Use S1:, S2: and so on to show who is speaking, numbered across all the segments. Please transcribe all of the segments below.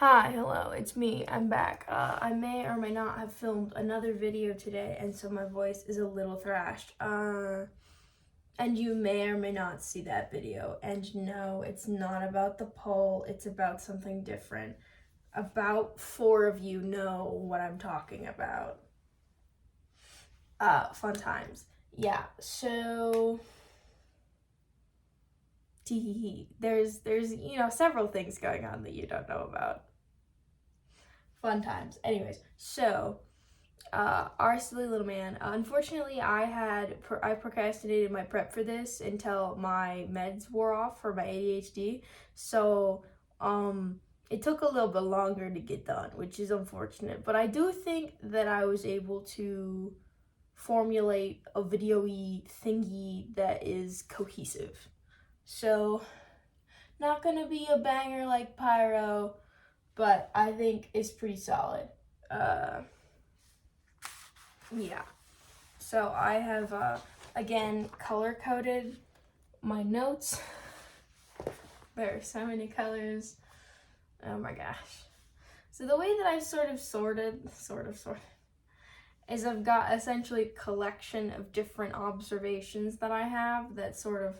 S1: Hi, hello, it's me, I'm back. I may or may not have filmed another video today, and so my voice is a little thrashed. And you may or may not see that video. And no, it's not about the poll, it's about something different. About 4 of you know what I'm talking about. Fun times. Yeah, so... There's several things going on that you don't know about. Fun times. Anyways, so our silly little man. Unfortunately, I procrastinated my prep for this until my meds wore off for my ADHD. So it took a little bit longer to get done, which is unfortunate. But I do think that I was able to formulate a video-y thingy that is cohesive. So not gonna be a banger like Pyro, but I think it's pretty solid. Yeah. So I have, again, color-coded my notes. There are so many colors. Oh my gosh. So the way that I've sorted, is I've got essentially a collection of different observations that I have that sort of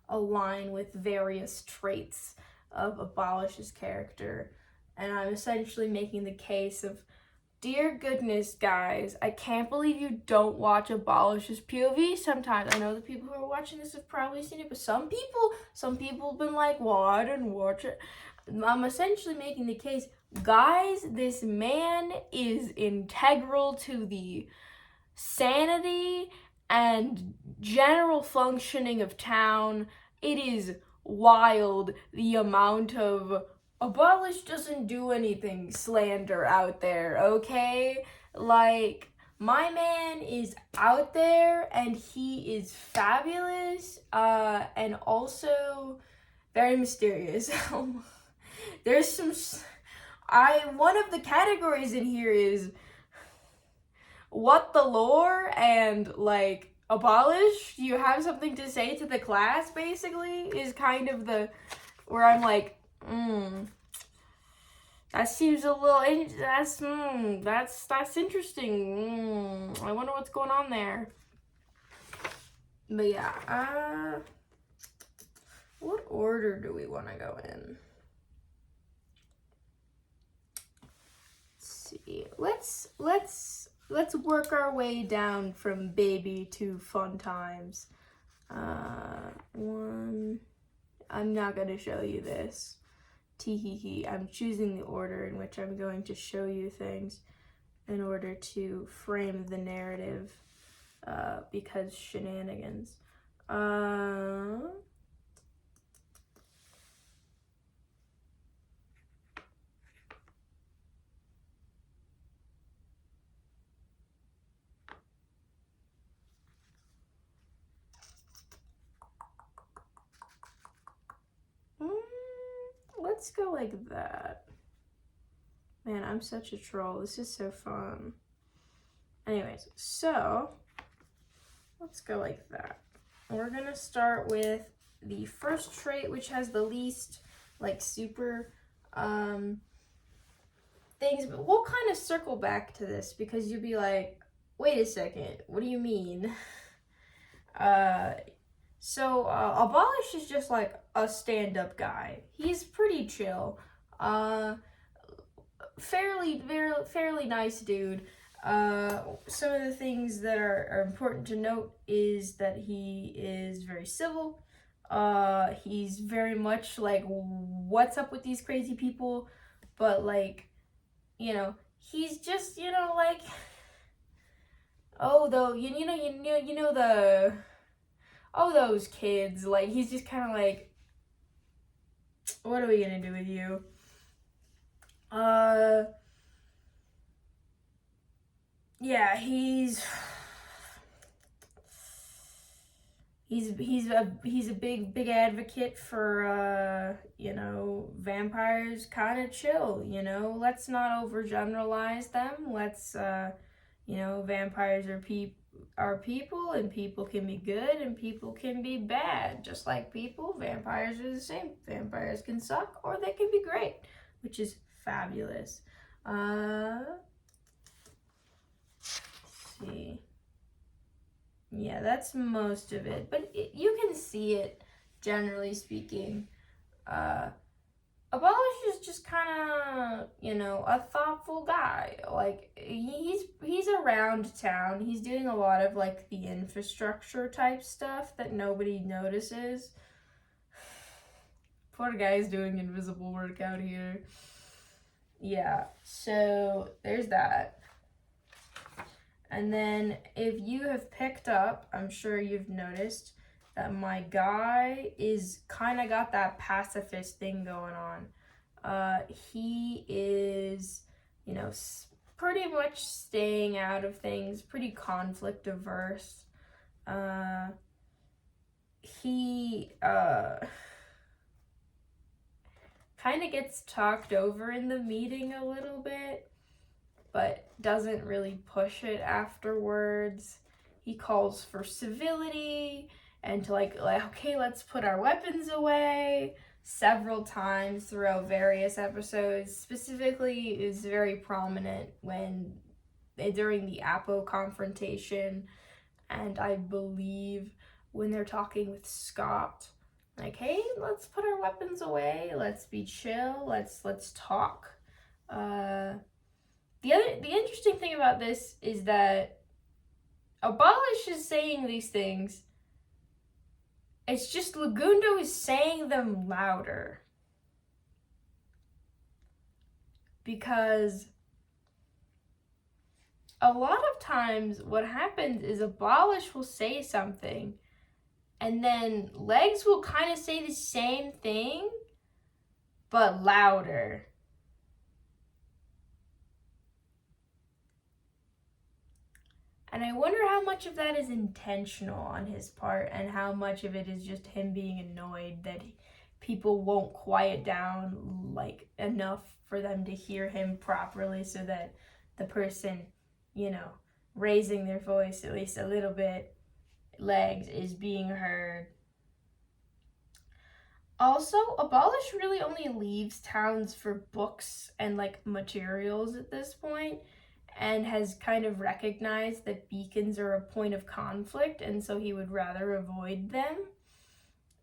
S1: align with various traits of Abolish's character. And I'm essentially making the case of, dear goodness, guys, I can't believe you don't watch Abolish's POV sometimes. I know the people who are watching this have probably seen it, but some people have been like, well, I didn't watch it. I'm essentially making the case, guys, this man is integral to the sanity and general functioning of town. It is wild the amount of Abolish doesn't do anything slander out there, okay? Like, my man is out there and he is fabulous, and also very mysterious. There's some, one of the categories in here is what the lore and like Abolish, do you have something to say to the class, basically, is kind of the, where I'm like, that seems a little, that's interesting. I wonder what's going on there. But yeah, what order do we want to go in? Let's see. Let's work our way down from baby to fun times. I'm not gonna show you this. Teehee. I'm choosing the order in which I'm going to show you things in order to frame the narrative, because shenanigans. Let's go like that. Man, I'm such a troll. This is so fun. Anyways, so let's go like that. We're gonna start with the first trait, which has the least like super things, but we'll kind of circle back to this because you'll be like, wait a second, what do you mean? So Abolish is just like a stand-up guy. He's pretty chill. Fairly nice dude. Some of the things that are important to note is that he is very civil. He's very much like, what's up with these crazy people? But like, he's just, like, oh, though, those kids, like, he's just kind of like, what are we gonna do with you? Yeah, he's a big advocate for, vampires kind of chill, let's not overgeneralize them. Let's, vampires are people, and people can be good and people can be bad. Just like people, vampires are the same. Vampires can suck or they can be great, which is fabulous. Let's see. Yeah, that's most of it. But you can see it, generally speaking. Abolish is just kind of, a thoughtful guy. Like, he's around town. He's doing a lot of, like, the infrastructure type stuff that nobody notices. Poor guy's doing invisible work out here. Yeah, so there's that. And then if you have picked up, I'm sure you've noticed that my guy is kind of got that pacifist thing going on. He is, pretty much staying out of things, pretty conflict averse. He kind of gets talked over in the meeting a little bit, but doesn't really push it afterwards. He calls for civility and to like, okay, let's put our weapons away several times throughout various episodes. Specifically, is very prominent during the Apo confrontation, and I believe when they're talking with Scott, like, hey, let's put our weapons away, let's be chill, let's talk. The interesting thing about this is that Abolish is saying these things. It's just Lagundo is saying them louder. Because a lot of times what happens is Abolish will say something and then Legs will kind of say the same thing, but louder. And I wonder how much of that is intentional on his part and how much of it is just him being annoyed that people won't quiet down like enough for them to hear him properly, so that the person, raising their voice at least a little bit, Legs, is being heard. Also, Abolish really only leaves towns for books and like materials at this point, and has kind of recognized that beacons are a point of conflict, and so he would rather avoid them.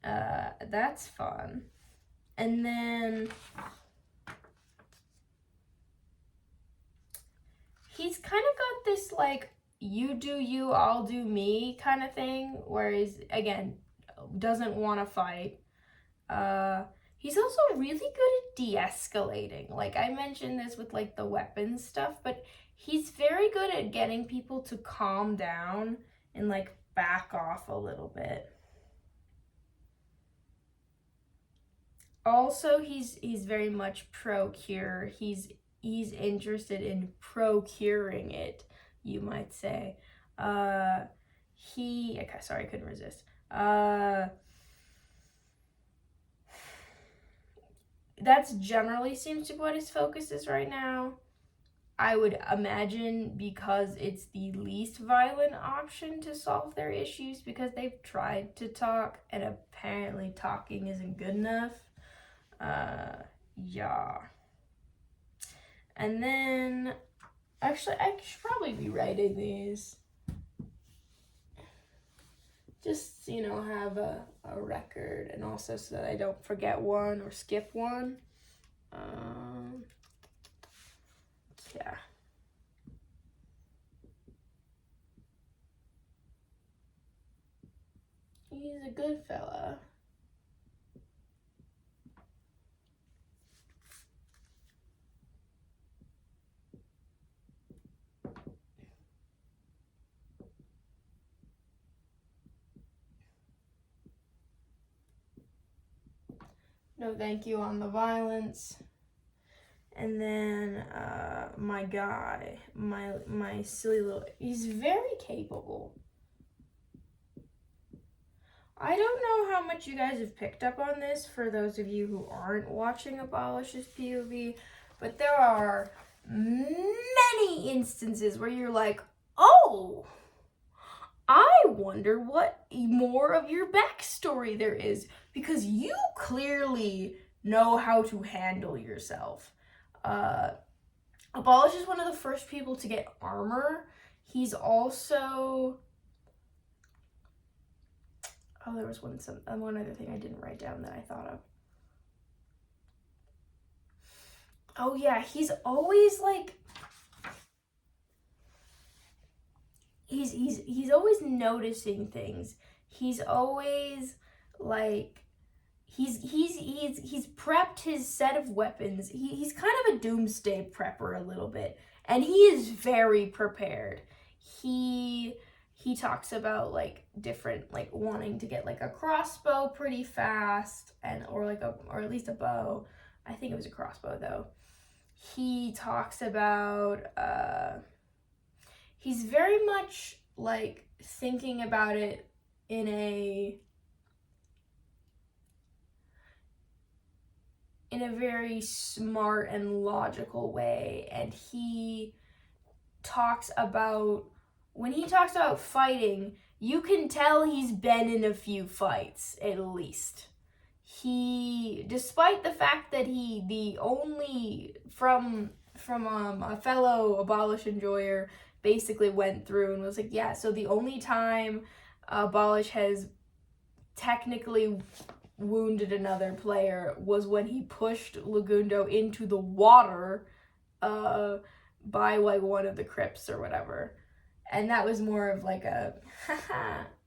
S1: That's fun. And then he's kind of got this like, you do you, I'll do me kind of thing, where he's, again, doesn't want to fight. He's also really good at de-escalating. Like, I mentioned this with like the weapons stuff, but he's very good at getting people to calm down and like back off a little bit. Also, he's very much pro-cure. He's interested in procuring it, you might say. Sorry, I couldn't resist. That's generally seems to be what his focus is right now. I would imagine because it's the least violent option to solve their issues, because they've tried to talk and apparently talking isn't good enough. Yeah. And then, actually, I should probably be writing these. Just, have a record, and also so that I don't forget one or skip one. Yeah. He's a good fella. No thank you on the violence. And then my guy, my silly little, he's very capable. I don't know how much you guys have picked up on this, for those of you who aren't watching Abolish's POV, but there are many instances where you're like, oh, I wonder what more of your backstory there is, because you clearly know how to handle yourself. Abolish is one of the first people to get armor. He's also... Oh, there was one other thing I didn't write down that I thought of. Oh yeah, he's always like... He's always noticing things. He's always like... He's prepped his set of weapons. He's kind of a doomsday prepper a little bit. And he is very prepared. He talks about like different, like wanting to get like a crossbow pretty fast, and or at least a bow. I think it was a crossbow though. He talks about he's very much like thinking about it in a very smart and logical way. And he talks about, when he talks about fighting, you can tell he's been in a few fights, at least. He, despite the fact that the only, from a fellow Abolish enjoyer, basically went through and was like, yeah, so the only time Abolish has technically wounded another player was when he pushed Lagundo into the water by like one of the crypts or whatever. And that was more of like a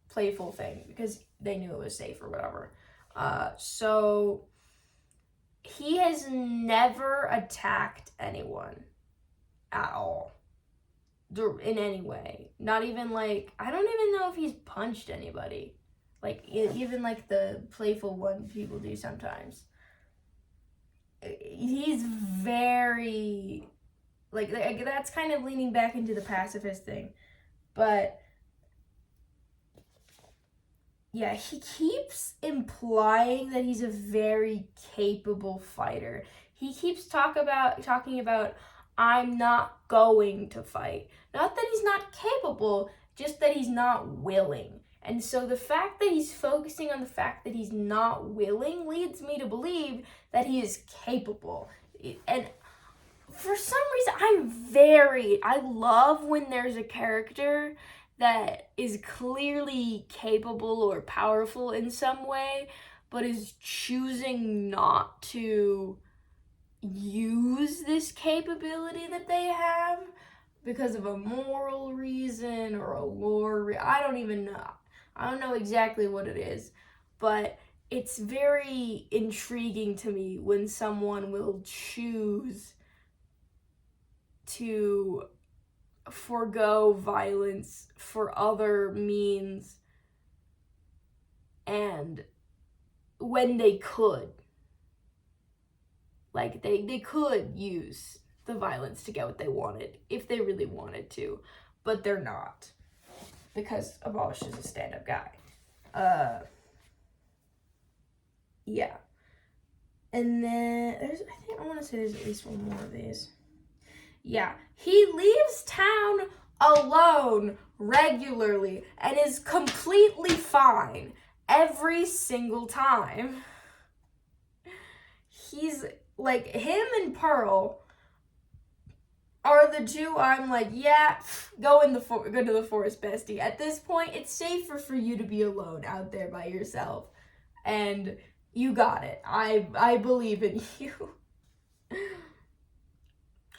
S1: playful thing because they knew it was safe or whatever. So he has never attacked anyone at all in any way. Not even like, I don't even know if he's punched anybody. Like, even like the playful one people do sometimes. He's very, like that's kind of leaning back into the pacifist thing. But, yeah, he keeps implying that he's a very capable fighter. He keeps talking about, I'm not going to fight. Not that he's not capable, just that he's not willing. And so the fact that he's focusing on the fact that he's not willing leads me to believe that he is capable. And for some reason, I love when there's a character that is clearly capable or powerful in some way, but is choosing not to use this capability that they have because of a moral reason or a lore I don't even know. I don't know exactly what it is, but it's very intriguing to me when someone will choose to forego violence for other means, and when they could. Like, they could use the violence to get what they wanted if they really wanted to, but they're not. Because Abolish is a stand-up guy. Yeah. And then, I want to say there's at least one more of these. Yeah. He leaves town alone regularly and is completely fine every single time. He's, like, him and Pearl are the two I'm like, yeah, go to the forest, bestie. At this point, it's safer for you to be alone out there by yourself. And you got it. I believe in you.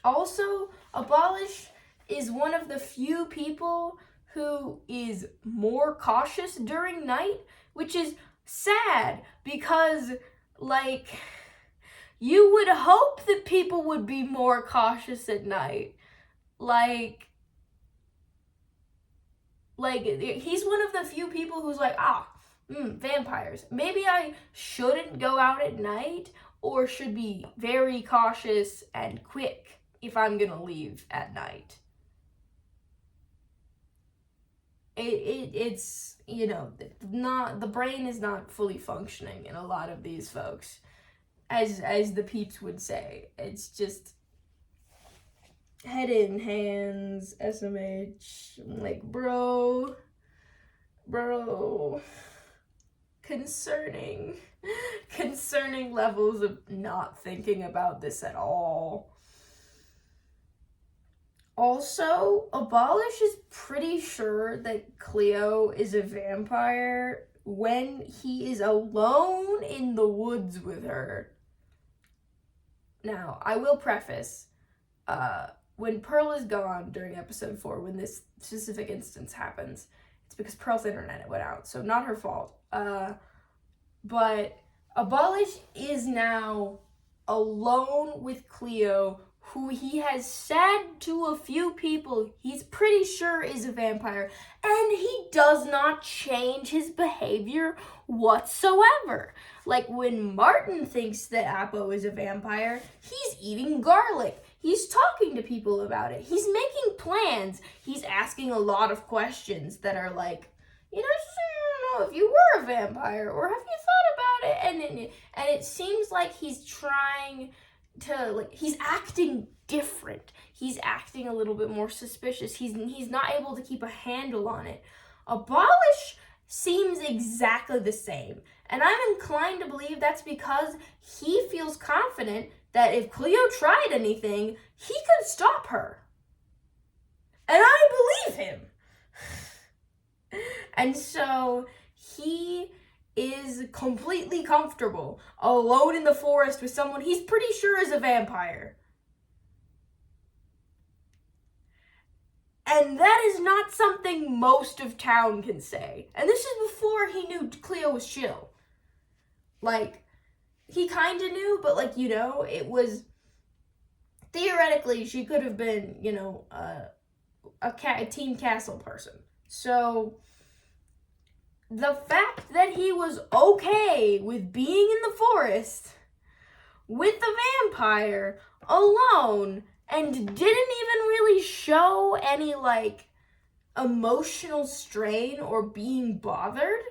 S1: Also, Abolish is one of the few people who is more cautious during night, which is sad because, like, you would hope that people would be more cautious at night. Like, he's one of the few people who's like, vampires. Maybe I shouldn't go out at night or should be very cautious and quick if I'm gonna leave at night. It's, not, the brain is not fully functioning in a lot of these folks. As the peeps would say, it's just head in hands, SMH, like, bro, concerning levels of not thinking about this at all. Also, Abolish is pretty sure that Cleo is a vampire when he is alone in the woods with her. Now, I will preface, when Pearl is gone during episode 4, when this specific instance happens, it's because Pearl's internet went out, so not her fault. But Abolish is now alone with Cleo, who he has said to a few people he's pretty sure is a vampire, and he does not change his behavior whatsoever. Like, when Martin thinks that Apo is a vampire, he's eating garlic. He's talking to people about it. He's making plans. He's asking a lot of questions that are like, I don't know if you were a vampire, or have you thought about it? And it seems like he's trying to, he's acting different. He's acting a little bit more suspicious. He's not able to keep a handle on it. Abolish seems exactly the same. And I'm inclined to believe that's because he feels confident that if Cleo tried anything, he could stop her. And I believe him. And so he is completely comfortable alone in the forest with someone he's pretty sure is a vampire. And that is not something most of town can say. And this is before he knew Cleo was chill. He kind of knew, but it was, theoretically, she could have been, a Team Castle person. So the fact that he was okay with being in the forest with the vampire alone and didn't even really show any emotional strain or being bothered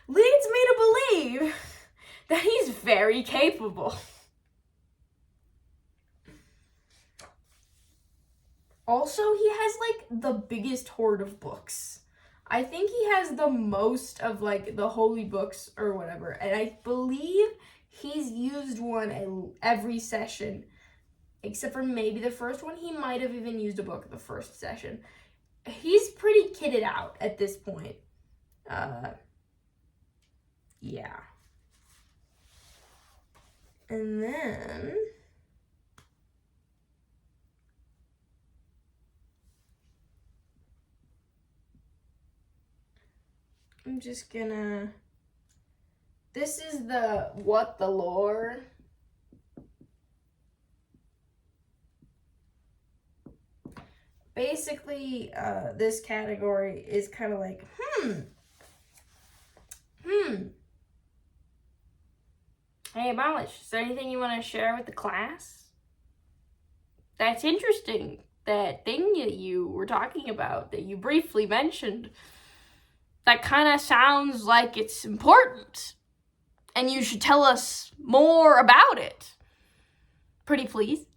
S1: leads me to believe that he's very capable. Also, he has the biggest hoard of books. I think he has the most of the holy books or whatever, and I believe he's used one every session, except for maybe the first one. He might have even used a book the first session. He's pretty kitted out at this point. Yeah. And then I'm just gonna, this is the what the lore. Basically, this category is kind of Hey, Abolish, is there anything you want to share with the class? That's interesting. That thing that you were talking about, that you briefly mentioned, that kind of sounds like it's important. And you should tell us more about it. Pretty please.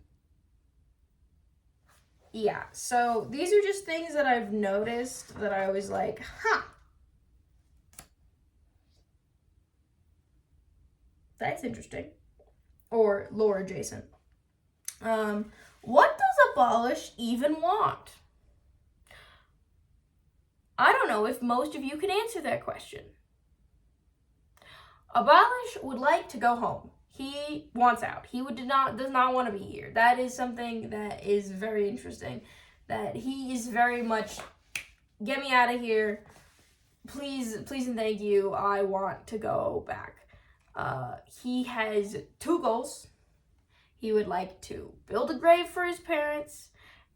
S1: Yeah, so these are just things that I've noticed that I was like, that's interesting. Or lore adjacent. What does Abolish even want? I don't know if most of you can answer that question. Abolish would like to go home. He wants out. He does not want to be here. That is something that is very interesting. That he is very much, get me out of here. Please and thank you. I want to go back. He has 2 goals. He would like to build a grave for his parents,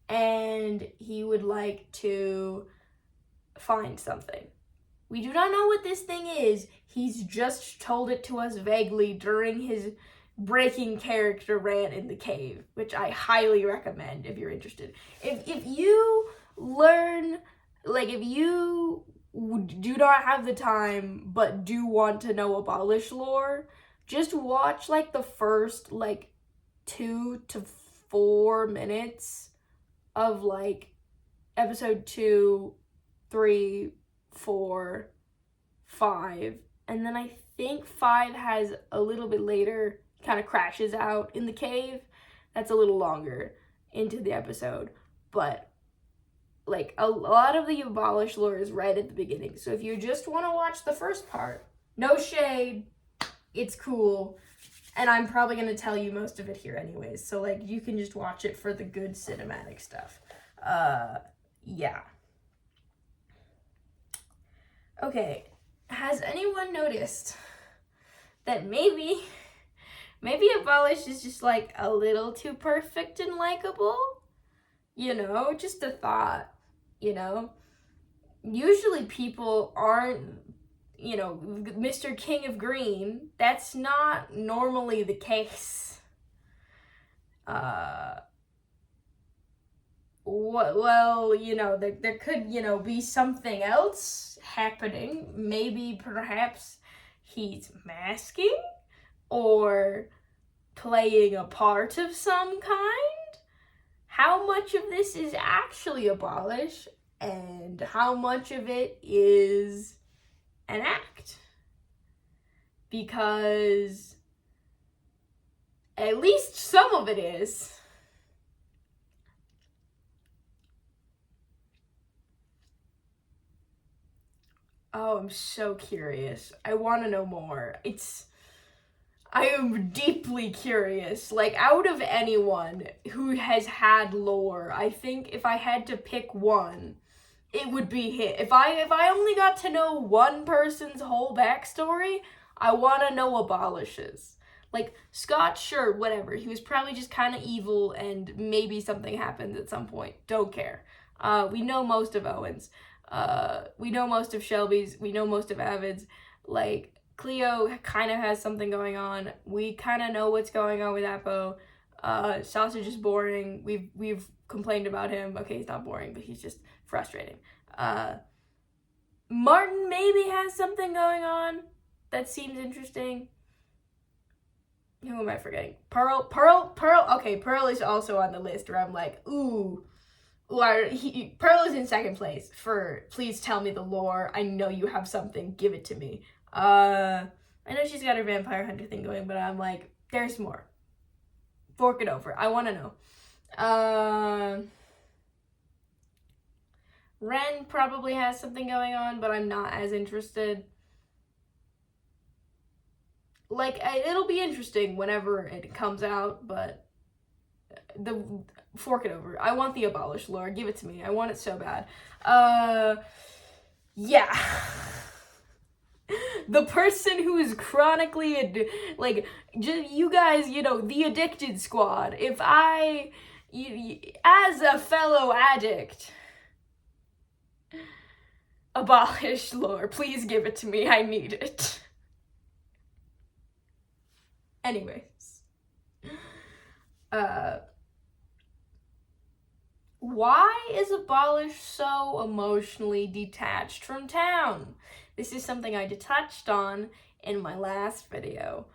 S1: and he would like to find something. We do not know what this thing is. He's just told it to us vaguely during his breaking character rant in the cave, which I highly recommend if you're interested. If you learn, if you do not have the time but do want to know Abolish lore, just watch the first 2 to 4 minutes of episode 2, 3, 4, 5, and then I think 5 has a little bit later, kind of crashes out in the cave. That's a little longer. into the episode, but like a lot of the Abolish lore is right at the beginning. So if you just want to watch the first part, no shade, it's cool. And I'm probably going to tell you most of it here anyways. So like you can just watch it for the good cinematic stuff. Yeah. Okay, has anyone noticed that maybe Abolish is just like a little too perfect and likable? You know, just a thought, you know? Usually people aren't, you know, Mr. King of Green. That's not normally the case. Well, you know, there could, you know, be something else happening. Maybe perhaps he's masking or playing a part of some kind. How much of this is actually Abolish and how much of it is an act? Because at least some of it is. Oh, I'm so curious. I want to know more. I am deeply curious. Like, out of anyone who has had lore, I think if I had to pick one, it would be him. If I only got to know one person's whole backstory, I want to know Abolish's. Like, Scott, sure, whatever. He was probably just kind of evil and maybe something happened at some point. Don't care. We know most of Owen's. We know most of Shelby's. We know most of Avid's. Like, Cleo kind of has something going on. We kind of know what's going on with Apo. Sausage is boring. We've complained about him. Okay, he's not boring, but he's just frustrating. Martin maybe has something going on that seems interesting. Who am I forgetting? Pearl. Okay, Pearl is also on the list where I'm like, ooh. Pearl is in second place for please tell me the lore. I know you have something. Give it to me. I know she's got her vampire hunter thing going, but I'm like, there's more. Fork it over. I want to know. Ren probably has something going on, but I'm not as interested. Like, it'll be interesting whenever it comes out, but fork it over. I want the Abolish lore. Give it to me. I want it so bad. Yeah. The person who is chronically, like, you guys, you know, the addicted squad. If as a fellow addict, Abolish lore, please give it to me. I need it. Anyways. Why is Abolish so emotionally detached from town? This is something I touched on in my last video.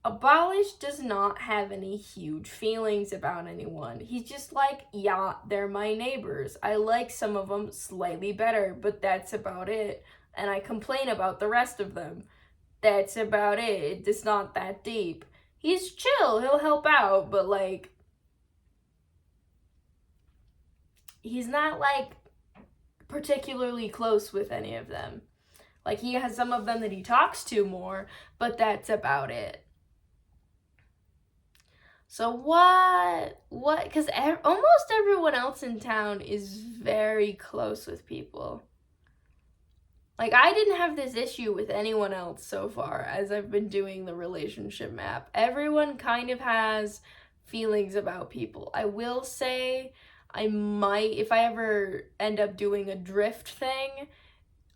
S1: Abolish does not have any huge feelings about anyone. He's just like, yeah, they're my neighbors. I like some of them slightly better, but that's about it. And I complain about the rest of them. That's about it. It's not that deep. He's chill. He'll help out, but like, he's not like particularly close with any of them. Like, he has some of them that he talks to more, but that's about it. So what, because almost everyone else in town is very close with people. Like, I didn't have this issue with anyone else so far as I've been doing the relationship map. Everyone kind of has feelings about people. I will say, I might, if I ever end up doing a drift thing,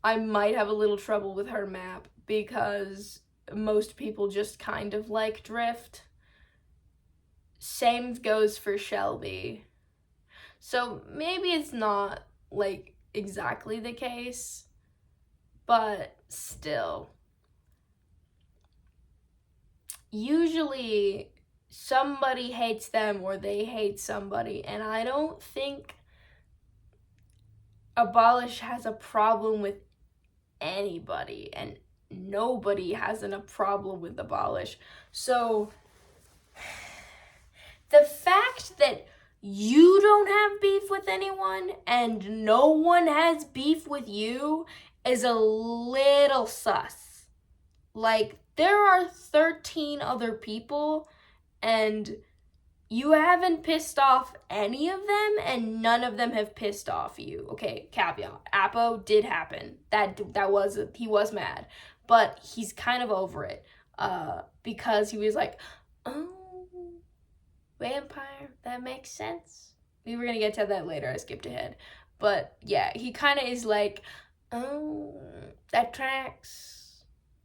S1: I might have a little trouble with her map because most people just kind of like drift. Same goes for Shelby. So maybe it's not like exactly the case, but still. Usually somebody hates them or they hate somebody, and I don't think Abolish has a problem with anybody, and nobody has a problem with Abolish. So the fact that you don't have beef with anyone and no one has beef with you is a little sus. Like, there are 13 other people and you haven't pissed off any of them and none of them have pissed off you. Okay, caveat. Apo did happen. He was mad, but he's kind of over it. Because he was like, oh, vampire, that makes sense. We were gonna get to that later, I skipped ahead. But yeah, he kind of is like, oh, that tracks.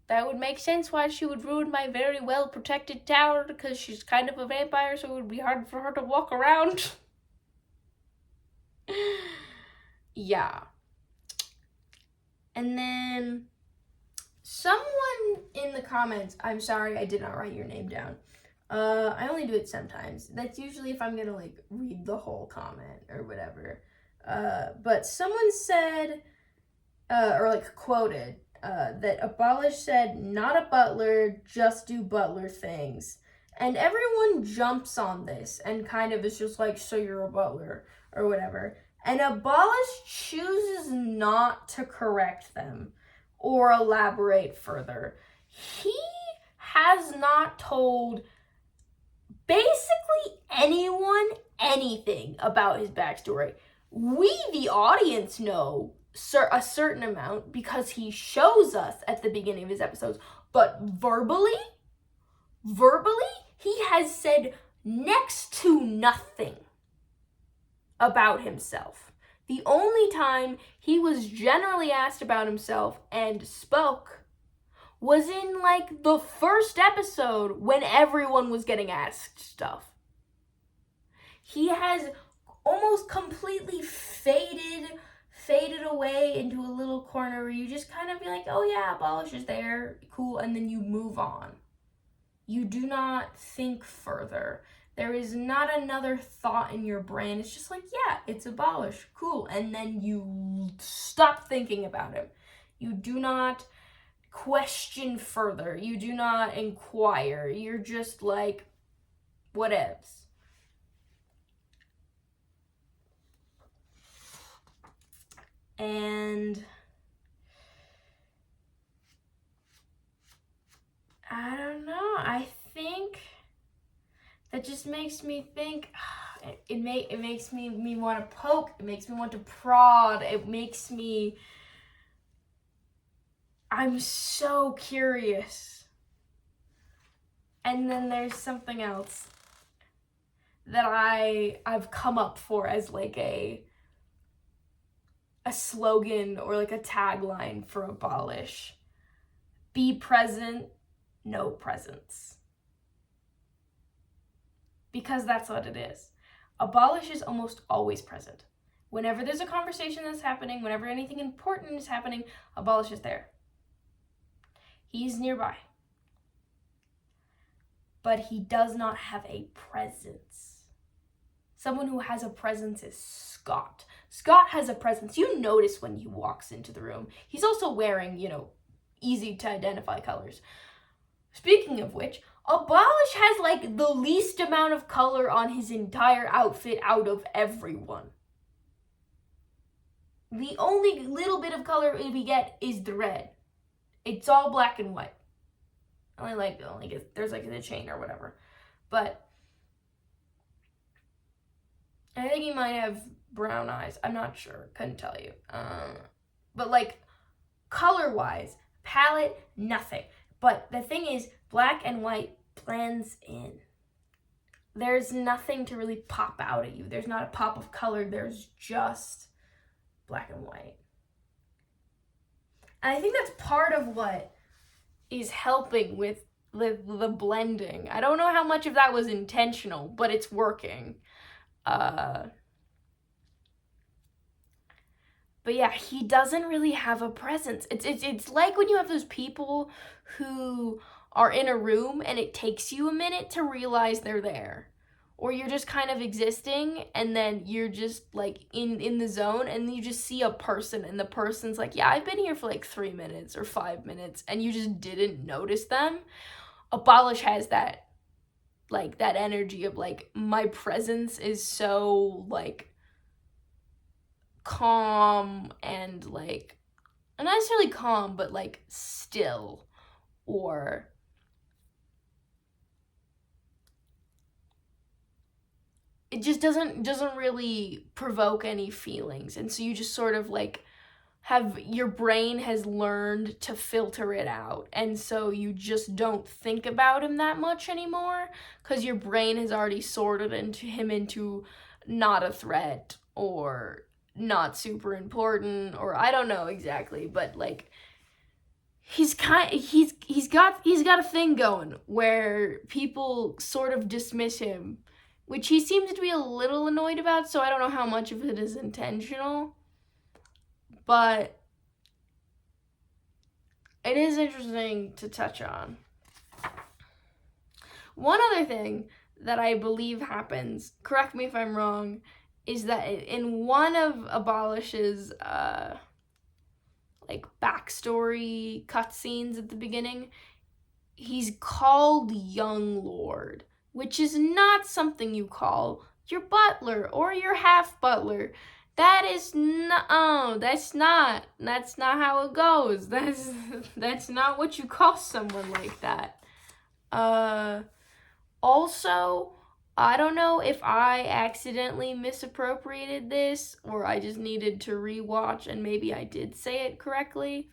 S1: That would make sense why she would ruin my very well protected tower, because she's kind of a vampire, so it would be hard for her to walk around. Yeah. And then someone in the comments, I'm sorry I did not write your name down. I only do it sometimes. That's usually if I'm gonna like read the whole comment or whatever. But someone said, or like quoted, that Abolish said, not a butler, just do butler things. And everyone jumps on this and kind of is just like, so you're a butler or whatever. And Abolish chooses not to correct them or elaborate further. He has not told basically anyone anything about his backstory. We, the audience, know a certain amount because he shows us at the beginning of his episodes, but verbally, he has said next to nothing about himself. The only time he was generally asked about himself and spoke was in like the first episode when everyone was getting asked stuff. He has almost completely faded away into a little corner where you just kind of be like, oh yeah, Abolish is there, cool, and then you move on. You do not think further. There is not another thought in your brain. It's just like, yeah, it's Abolish, cool, and then you stop thinking about him. You do not question further. You do not inquire. You're just like, whatevs. And I don't know. I think that just makes me think. It makes me want to poke. It makes me want to prod. It makes me. I'm so curious. And then there's something else that I've come up for as like a slogan or like a tagline for Abolish. Be present, no presence. Because that's what it is. Abolish is almost always present. Whenever there's a conversation that's happening, whenever anything important is happening, Abolish is there. He's nearby. But he does not have a presence. Someone who has a presence is Scott. Scott has a presence. You notice when he walks into the room. He's also wearing, easy to identify colors. Speaking of which, Abolish has like the least amount of color on his entire outfit out of everyone. The only little bit of color we get is the red. It's all black and white. There's like the chain or whatever. But I think he might have brown eyes. I'm not sure. Couldn't tell you. But like color-wise, palette, nothing. But the thing is, black and white blends in. There's nothing to really pop out at you. There's not a pop of color. There's just black and white. And I think that's part of what is helping with the blending. I don't know how much of that was intentional, but it's working. But yeah, he doesn't really have a presence. It's like when you have those people who are in a room and it takes you a minute to realize they're there. Or you're just kind of existing and then you're just like in the zone and you just see a person and the person's like, yeah, I've been here for like 3 minutes or 5 minutes and you just didn't notice them. Abolish has that. like that energy of like my presence is so like calm and like not necessarily calm, but like still, or it just doesn't really provoke any feelings, and so you just sort of like have, your brain has learned to filter it out, and so you just don't think about him that much anymore because your brain has already sorted into not a threat or not super important, or I don't know exactly, but like he's got a thing going where people sort of dismiss him, which he seems to be a little annoyed about, so I don't know how much of it is intentional. But it is interesting to touch on. One other thing that I believe happens, correct me if I'm wrong, is that in one of Abolish's like backstory cutscenes at the beginning, he's called Young Lord, which is not something you call your butler or your half butler. That's not how it goes. That's not what you call someone like that. Also, I don't know if I accidentally misappropriated this or I just needed to rewatch and maybe I did say it correctly.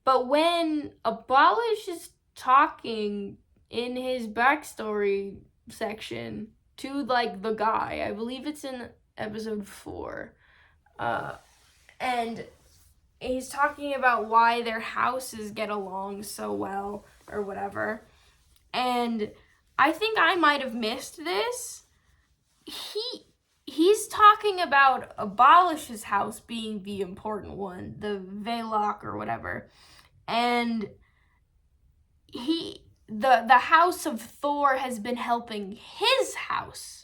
S1: But when Abolish is talking in his backstory section to like the guy, I believe it's in episode 4, and he's talking about why their houses get along so well or whatever, and I think I might have missed this. He's talking about Abolish's house being the important one, the Velok or whatever, and the house of Thor has been helping his house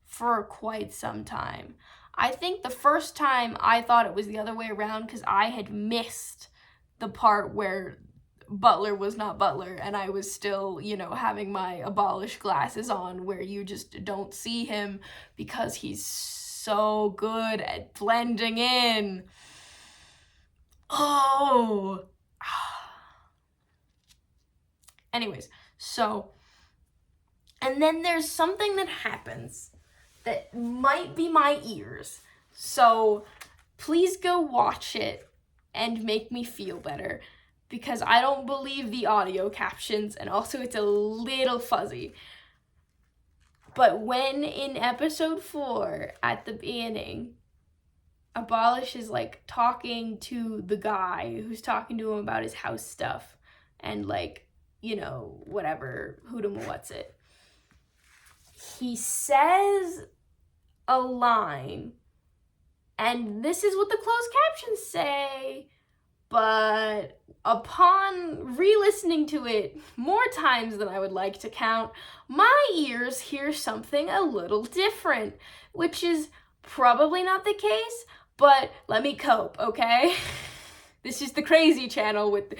S1: for quite some time. I think the first time I thought it was the other way around because I had missed the part where Butler was not Butler and I was still, having my Abolish glasses on where you just don't see him because he's so good at blending in. Oh. Anyways, so, and then there's something that happens that might be my ears. So please go watch it and make me feel better because I don't believe the audio captions and also it's a little fuzzy. But when in episode 4 at the beginning, Abolish is like talking to the guy who's talking to him about his house stuff and like, whatever, what's it. He says a line, and this is what the closed captions say, but upon re-listening to it more times than I would like to count, my ears hear something a little different, which is probably not the case, but let me cope, okay? This is the crazy channel with,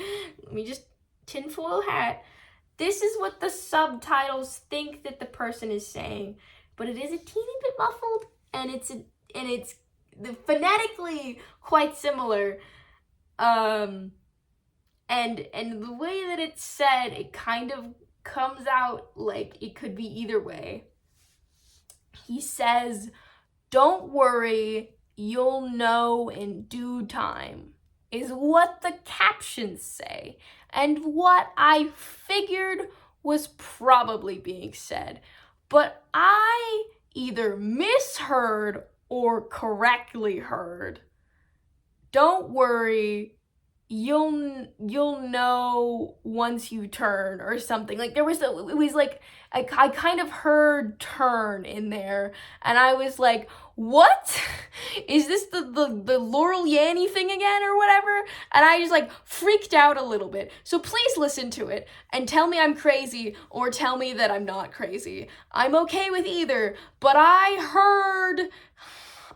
S1: let me just tinfoil hat. This is what the subtitles think that the person is saying, but it is a teeny bit muffled, and it's phonetically quite similar. And the way that it's said, it kind of comes out like it could be either way. He says, "Don't worry, you'll know in due time," is what the captions say, and what I figured was probably being said. But I either misheard or correctly heard, "Don't worry, you'll know once you turn," or something. Like it was like I kind of heard turn in there, and I was like, what? Is this the Laurel Yanny thing again or whatever? And I just like freaked out a little bit. So please listen to it and tell me I'm crazy or tell me that I'm not crazy. I'm okay with either, but I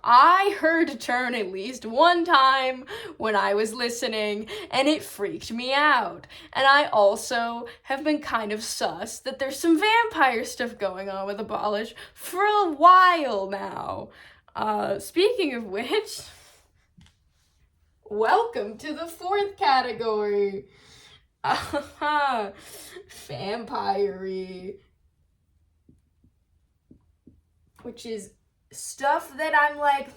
S1: I heard a turn at least one time when I was listening, and it freaked me out. And I also have been kind of sus that there's some vampire stuff going on with Abolish for a while now. Speaking of which, welcome to the fourth category. Vampire-y. Which is stuff that I'm like,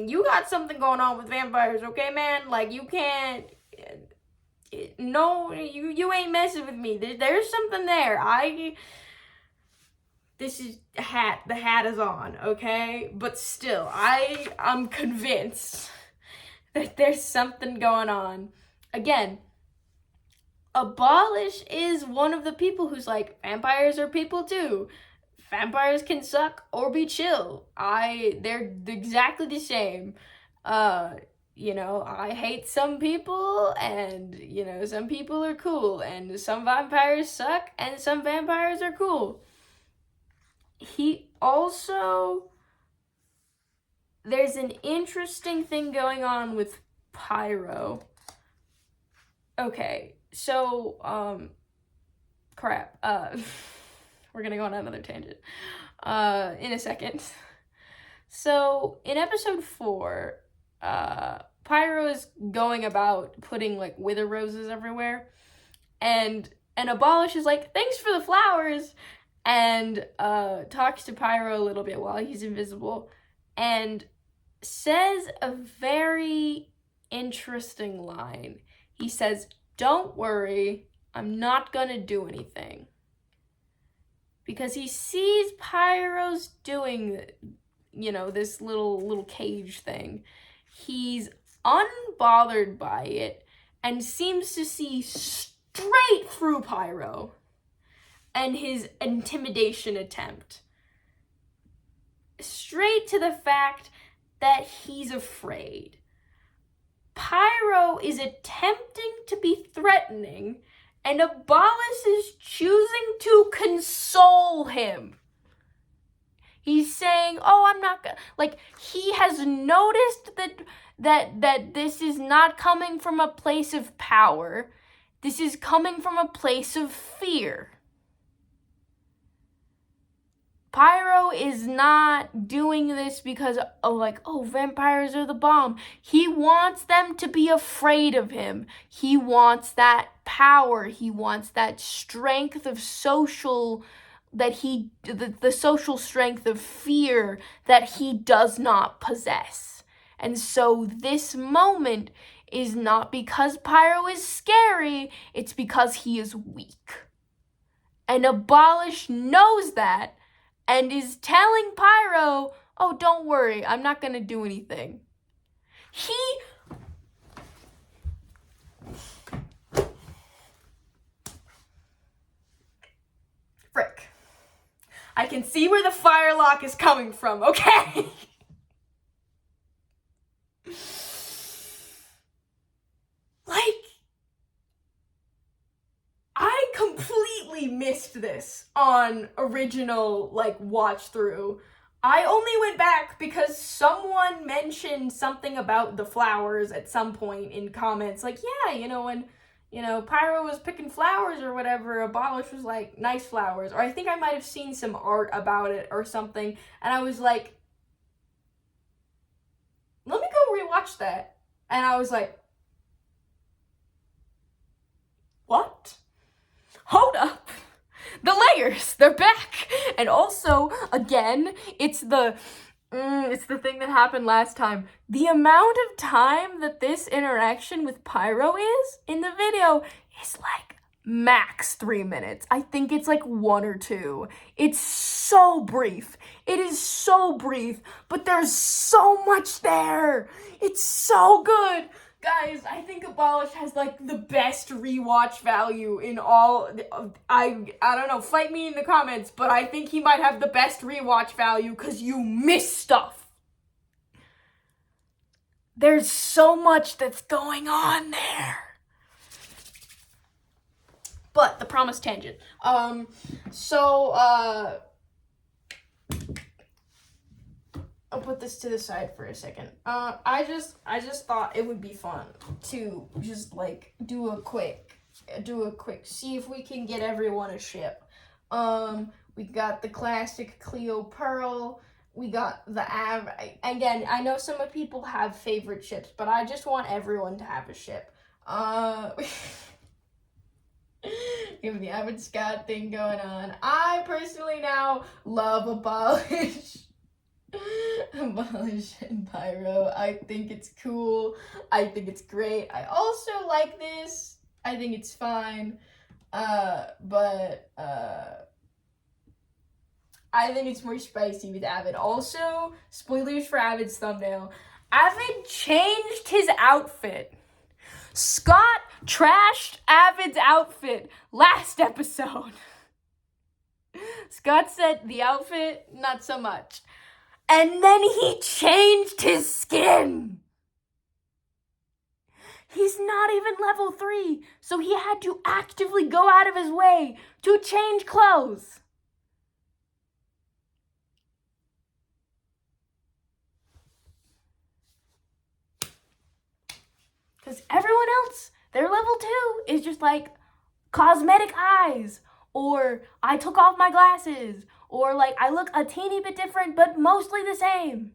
S1: you got something going on with vampires, okay, man? Like, you can't, no, you ain't messing with me. There's something there. This is a hat. The hat is on, okay? But still, I'm convinced that there's something going on. Again, Abolish is one of the people who's like, vampires are people too. Vampires can suck or be chill. They're exactly the same. I hate some people, and, some people are cool, and some vampires suck, and some vampires are cool. He also, there's an interesting thing going on with Pyro. Okay. So, we're gonna go on another tangent, in a second. So, in episode 4, Pyro is going about putting, like, wither roses everywhere, and Abolish is like, thanks for the flowers, and, talks to Pyro a little bit while he's invisible, and says a very interesting line. He says, "Don't worry, I'm not gonna do anything." Because he sees Pyro's doing, this little cage thing. He's unbothered by it and seems to see straight through Pyro and his intimidation attempt. Straight to the fact that he's afraid. Pyro is attempting to be threatening, and Abolish is choosing to console him. He's saying, "Oh, I'm not gonna," like, he has noticed that this is not coming from a place of power. This is coming from a place of fear. Pyro is not doing this because, vampires are the bomb. He wants them to be afraid of him. He wants that power. He wants that strength of social, the social strength of fear that he does not possess. And so this moment is not because Pyro is scary, it's because he is weak. And Abolish knows that, and is telling Pyro, "Oh, don't worry, I'm not gonna do anything." Frick. I can see where the firelock is coming from, okay? I completely missed this on original, watch through. I only went back because someone mentioned something about the flowers at some point in comments. Like, yeah, when, Pyro was picking flowers or whatever, Abolish was like, nice flowers. Or I think I might have seen some art about it or something. And I was like, let me go rewatch that. And I was like, what? Hold up. The layers, they're back. And also, again, it's the thing that happened last time. The amount of time that this interaction with Pyro is in the video is like max 3 minutes. I think it's like 1 or 2. It's so brief. It is so brief, but there's so much there. It's so good. Guys, I think Abolish has, the best rewatch value in all, I don't know, fight me in the comments, but I think he might have the best rewatch value because you miss stuff. There's so much that's going on there. But the problem promise, tangent. So, I'll put this to the side for a second. I just thought it would be fun to just like do a quick, see if we can get everyone a ship. We got the classic Cleo Pearl. We got the again, I know some people have favorite ships, but I just want everyone to have a ship. We have the Avid Scott thing going on. I personally now love Abolish. Abolish and Pyro. I think it's cool. I think it's great. I also like this. I think it's fine. But I think it's more spicy with Avid. Also, spoilers for Avid's thumbnail. Avid changed his outfit. Scott trashed Avid's outfit last episode. Scott said the outfit, not so much. And then he changed his skin. He's not even level 3, so he had to actively go out of his way to change clothes. Because everyone else, their level 2 is just like cosmetic eyes, or I took off my glasses, or like I look a teeny bit different, but mostly the same.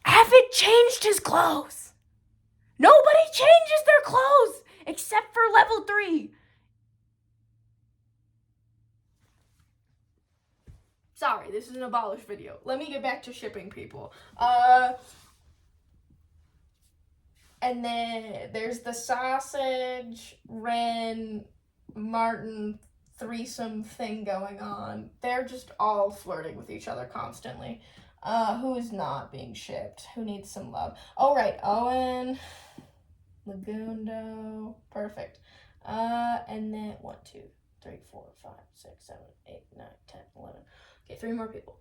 S1: Avid changed his clothes. Nobody changes their clothes except for level 3. Sorry, this is an Abolish video. Let me get back to shipping people. And then there's the Sausage, Ren, Martin threesome thing going on. They're just all flirting with each other constantly. Who is not being shipped? Who needs some love? Oh, right, Owen, Lagundo, perfect. And then 1, 2, 3, 4, 5, 6, 7, 8, 9, 10, 11. Okay, 3 more people.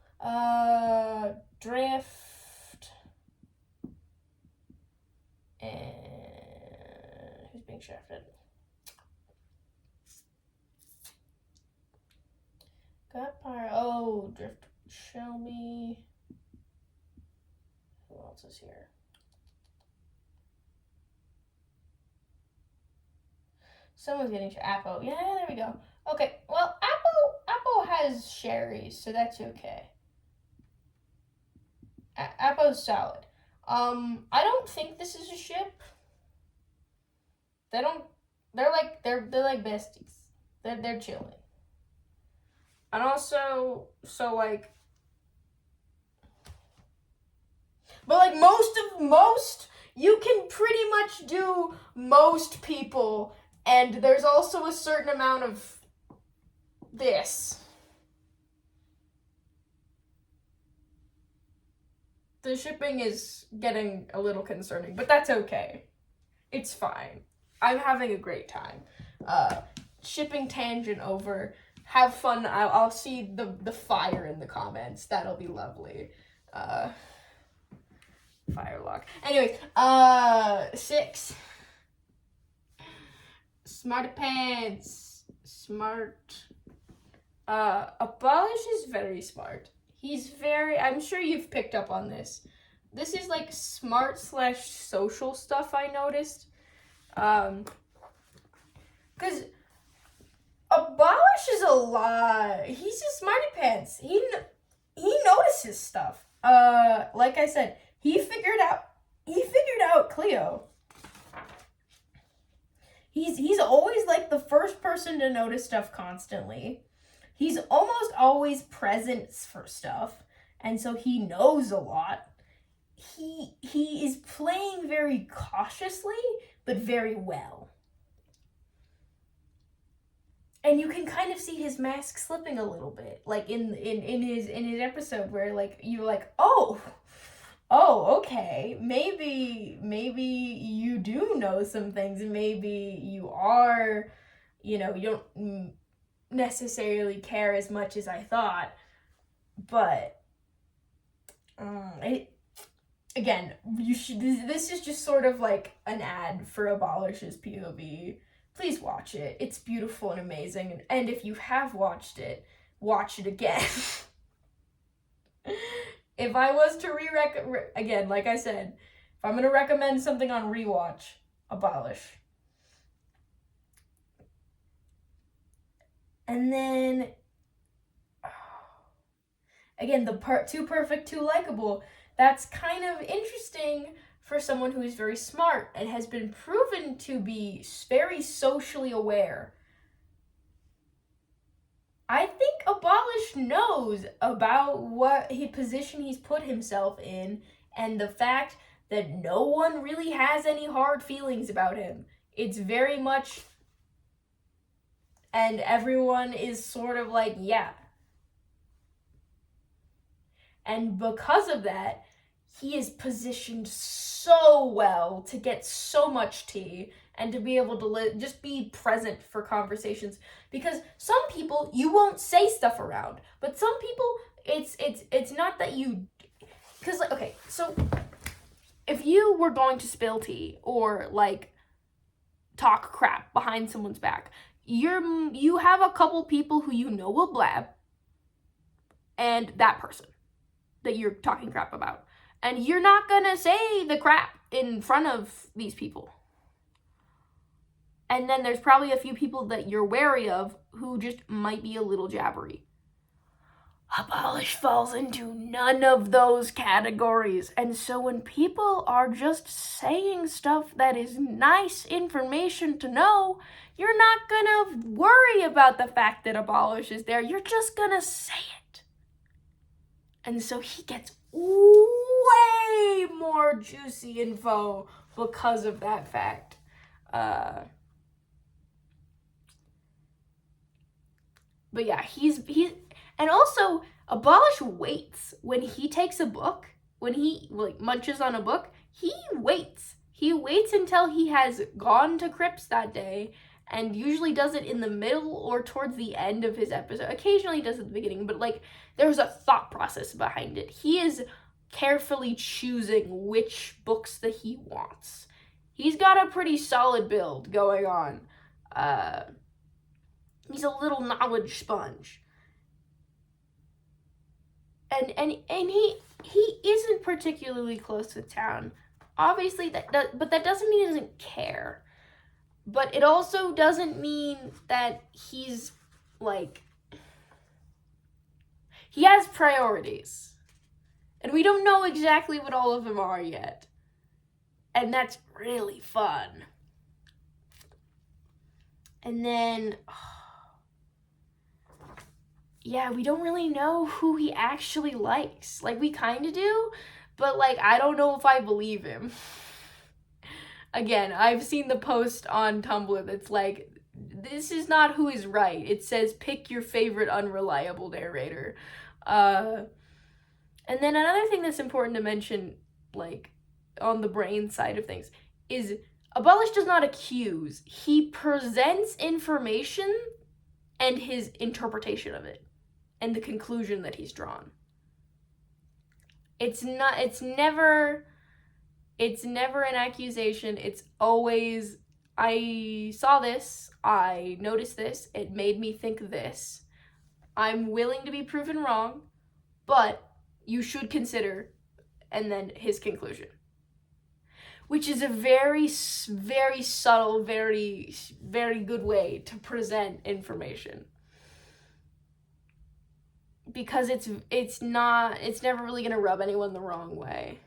S1: Drift. And who's being shafted? Got Pyro. Oh, Drift. Shelby. Who else is here? Someone's getting Appo. Yeah, there we go. Okay, well, Appo has Sherry, so that's okay. Appo's solid. I don't think this is a ship. They're like besties. They're chilling. And also, so like, but like most, you can pretty much do most people, and there's also a certain amount of this. The shipping is getting a little concerning, but that's okay. It's fine. I'm having a great time. Shipping tangent over. Have fun. I'll see the fire in the comments. That'll be lovely. Firelock. Anyways, 6. Smarty Pants. Smart. Abolish is very smart. He's very, I'm sure you've picked up on this. This is like smart / social stuff I noticed. Because Abolish is a lot. He's a smarty pants. He notices stuff. Like I said, he figured out Cleo. He's always like the first person to notice stuff constantly. He's almost always present for stuff, and so he knows a lot. He is playing very cautiously, but very well. And you can kind of see his mask slipping a little bit, like in his episode where like you're like, oh, okay, maybe you do know some things, and maybe you are, you don't necessarily care as much as I thought, but again, you should. This is just sort of like an ad for Abolish's POV. please watch it. It's beautiful and amazing. And if you have watched it, watch it again. If I was to again, like I said, if I'm going to recommend something on rewatch, Abolish. And then, again, too perfect, too likable. That's kind of interesting for someone who is very smart and has been proven to be very socially aware. I think Abolish knows about what position he's put himself in, and the fact that no one really has any hard feelings about him. It's very much, and everyone is sort of like, yeah. And because of that, he is positioned so well to get so much tea and to be able to just be present for conversations. Because some people, you won't say stuff around. But some people, it's not that you... Because, like, okay, so if you were going to spill tea or, like, talk crap behind someone's back, you have a couple people who you know will blab, and that person that you're talking crap about. And you're not gonna say the crap in front of these people. And then there's probably a few people that you're wary of who just might be a little jabbery. Abolish falls into none of those categories. And so when people are just saying stuff that is nice information to know, you're not gonna worry about the fact that Abolish is there. You're just gonna say it. And so he gets way more juicy info because of that fact. But yeah, he's and also Abolish waits when he takes a book, when he munches on a book, he waits. He waits until he has gone to Crips that day, and usually does it in the middle or towards the end of his episode. Occasionally he does it at the beginning, but there's a thought process behind it. He is carefully choosing which books that he wants. He's got a pretty solid build going on. He's a little knowledge sponge. And he isn't particularly close to town. Obviously, but that doesn't mean he doesn't care. But it also doesn't mean that he's, he has priorities. And we don't know exactly what all of them are yet. And that's really fun. And then, yeah, we don't really know who he actually likes. We kind of do, but, I don't know if I believe him. Again, I've seen the post on Tumblr that's this is not who is right. It says, pick your favorite unreliable narrator. And then another thing that's important to mention, on the brain side of things, is Abolish does not accuse. He presents information and his interpretation of it and the conclusion that he's drawn. It's never an accusation. It's always, I saw this, I noticed this, it made me think this. I'm willing to be proven wrong, but you should consider, and then his conclusion. Which is a very, very subtle, very, very good way to present information. Because it's never really gonna rub anyone the wrong way.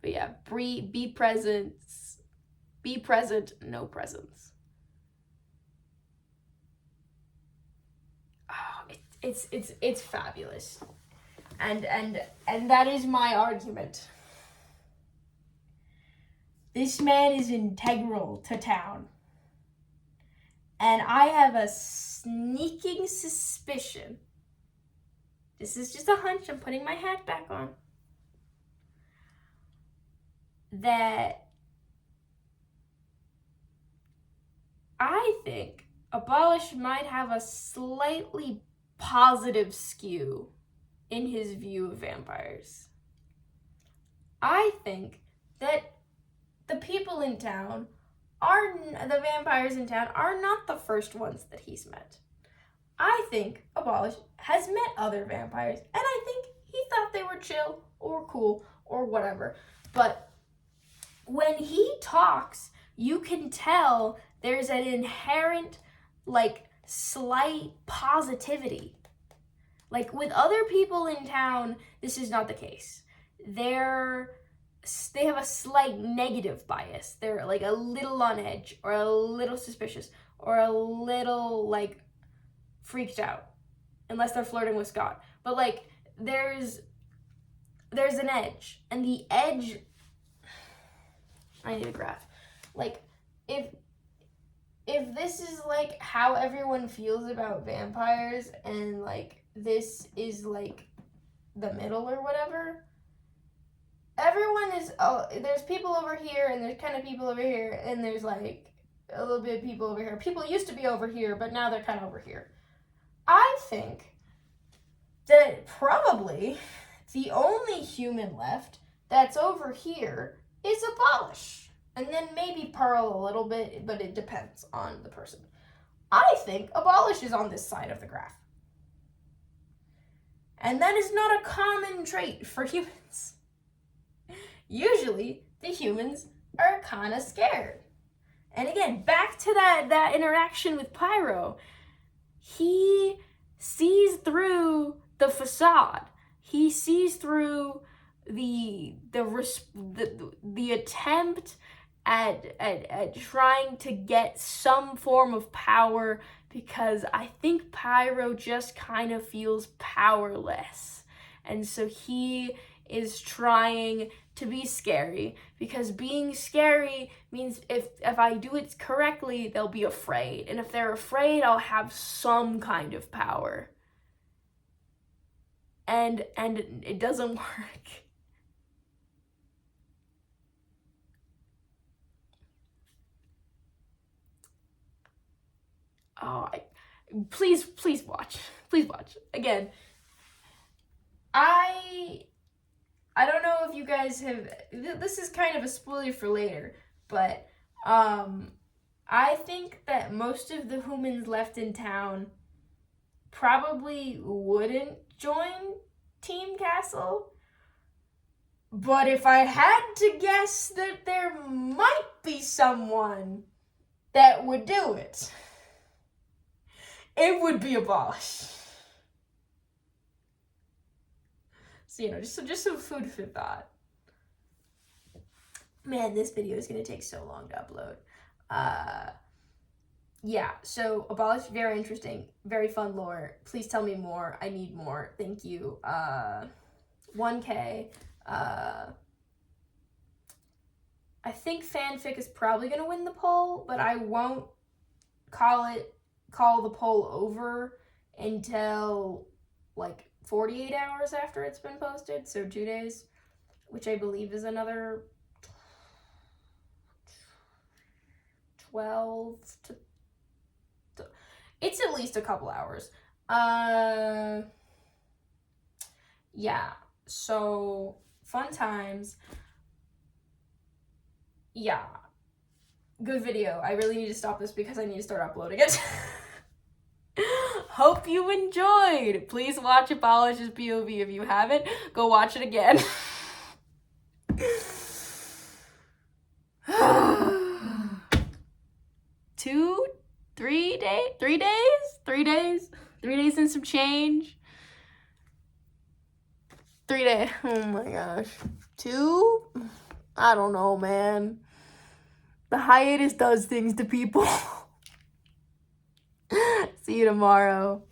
S1: But yeah, be present, no presence. Oh, it's fabulous. And that is my argument. This man is integral to town. And I have a sneaking suspicion, this is just a hunch, I'm putting my hat back on, that I think Abolish might have a slightly positive skew in his view of vampires. I think that the people in town the vampires in town are not the first ones that he's met. I think Abolish has met other vampires, and I think he thought they were chill or cool or whatever. But when he talks, you can tell there's an inherent, like, slight positivity. Like, with other people in town, this is not the case. They have a slight negative bias. They're, like, a little on edge, or a little suspicious, or a little, like, freaked out. Unless they're flirting with Scott. But, like, there's an edge. And the edge... I need a graph. Like, if this is, like, how everyone feels about vampires, and, like, this is, like, the middle or whatever, everyone is, there's people over here, and there's kind of people over here, and there's, like, a little bit of people over here. People used to be over here, but now they're kind of over here. I think that probably the only human left that's over here is Abolish. And then maybe Pearl a little bit, but it depends on the person. I think Abolish is on this side of the graph. And that is not a common trait for humans. Usually, the humans are kind of scared. And again, back to that interaction with Pyro. He sees through the facade. He sees through the attempt at trying to get some form of power, because I think Pyro just kind of feels powerless. And so he is trying to be scary, because being scary means if I do it correctly, they'll be afraid. And if they're afraid, I'll have some kind of power. And it doesn't work. Please watch. Please watch. Again, I don't know if you guys have, this is kind of a spoiler for later, but I think that most of the humans left in town probably wouldn't join Team Castle. But if I had to guess that there might be someone that would do it, it would be Abolish. So, just some food for thought. Man, this video is going to take so long to upload. Yeah, so Abolish, very interesting, very fun lore. Please tell me more. I need more. Thank you. 1K. I think fanfic is probably going to win the poll, but I won't call the poll over until, like, 48 hours after it's been posted, so 2 days, which I believe is another 12 to... It's at least a couple hours. Yeah, so fun times. Yeah, good video. I really need to stop this because I need to start uploading it. Hope you enjoyed. Please watch Abolish's POV if you haven't. Go watch it again. 3 days? 3 days and some change. 3 days. Oh my gosh. 2? I don't know, man. The hiatus does things to people. See you tomorrow.